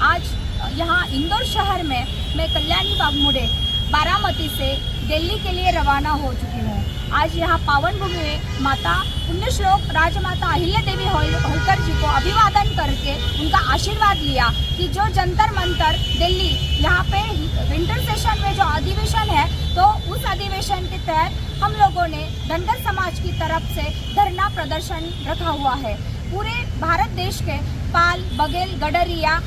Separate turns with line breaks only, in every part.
आज यहाँ इंदौर शहर में मैं कल्याणी बागमुड़े बारामती से दिल्ली के लिए रवाना हो चुकी हूँ। आज यहाँ पावन भूमि में माता पुण्यश्लोक राजमाता अहिल्या देवी होलकर जी को अभिवादन करके उनका आशीर्वाद लिया कि जो जंतर मंतर दिल्ली यहाँ पे विंटर सेशन में जो अधिवेशन है, तो उस अधिवेशन के तहत हम लोगों ने धनगर समाज की तरफ से धरना प्रदर्शन रखा हुआ है। पूरे भारत देश के पाल, बघेल, गडरिया,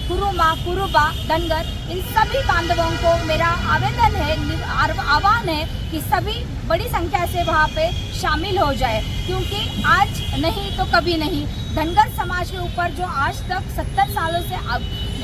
कुरुमा, कुरुबा, धनगर, इन सभी बांधवों को मेरा आवेदन है, आह्वान है कि सभी बड़ी संख्या से वहाँ पे शामिल हो जाए, क्योंकि आज नहीं तो कभी नहीं धनगर समाज के ऊपर जो आज तक 70 सालों से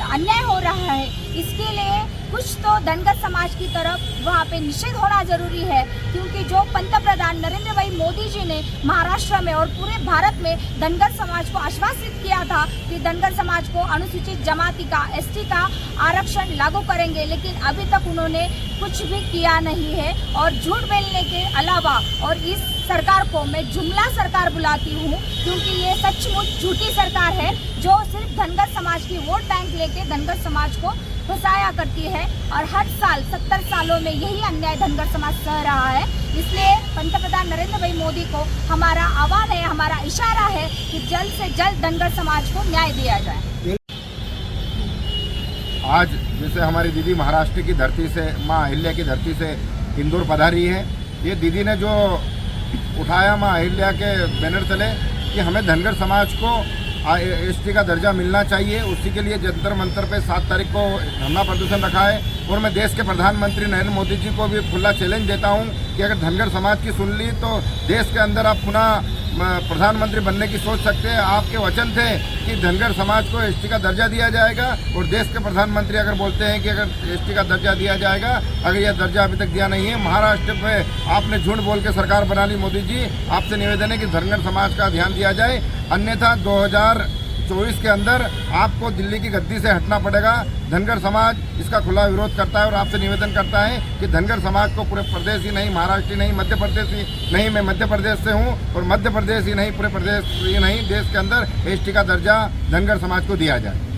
अन्याय हो रहा है, इसके लिए कुछ तो धनगर समाज की तरफ वहाँ पे निषेध होना जरूरी है। क्योंकि जो पंतप्रधान नरेंद्र भाई मोदी जी ने महाराष्ट्र में और पूरे भारत में धनगर समाज को आश्वासित किया था कि धनगर समाज को अनुसूचित जमाती का, एसटी का आरक्षण लागू करेंगे, लेकिन अभी तक उन्होंने कुछ भी किया नहीं है। और झूठ बोलने के अलावा, और इस सरकार को मैं जुमला सरकार बुलाती हूँ, क्योंकि ये सचमुच झूठी सरकार है जो सिर्फ धनगर समाज की वोट बैंक लेके धनगर समाज को फंसाया करती है। और हर साल 70 सालों में यही अन्याय धनगर समाज सह रहा है। इसलिए पंतप्रधान नरेंद्र भाई मोदी को हमारा आह्वान है, हमारा इशारा है कि जल्द से जल्द धनगर समाज को न्याय दिया जाए।
आज जैसे हमारी दीदी महाराष्ट्र की धरती से, माँ अहिल्या की धरती से इंदौर पधारी है। ये दीदी ने जो उठाया माँ अहिल्या के बैनर तले कि हमें धनगर समाज को एसटी का दर्जा मिलना चाहिए, उसी के लिए जंतर मंतर पे 7 तारीख को धरना प्रदर्शन रखा है। और मैं देश के प्रधानमंत्री नरेंद्र मोदी जी को भी खुला चैलेंज देता हूं कि अगर धनगर समाज की सुन ली तो देश के अंदर आप पुनः प्रधानमंत्री बनने की सोच सकते हैं। आपके वचन थे कि धनगर समाज को एसटी का दर्जा दिया जाएगा, और देश के प्रधानमंत्री अगर बोलते हैं कि अगर एसटी का दर्जा दिया जाएगा, अगर यह दर्जा अभी तक दिया नहीं है, महाराष्ट्र में आपने झूठ बोल के सरकार बना ली। मोदी जी, आपसे निवेदन है कि धनगर समाज का ध्यान दिया जाए, अन्यथा 2024 के अंदर आपको दिल्ली की गद्दी से हटना पड़ेगा। धनगर समाज इसका खुला विरोध करता है और आपसे निवेदन करता है कि धनगर समाज को पूरे प्रदेश ही नहीं, महाराष्ट्र ही नहीं, मध्य प्रदेश ही नहीं, मैं मध्य प्रदेश से हूँ, और मध्य प्रदेश ही नहीं, पूरे प्रदेश ही नहीं, देश के अंदर एसटी का दर्जा धनगर समाज को दिया जाए।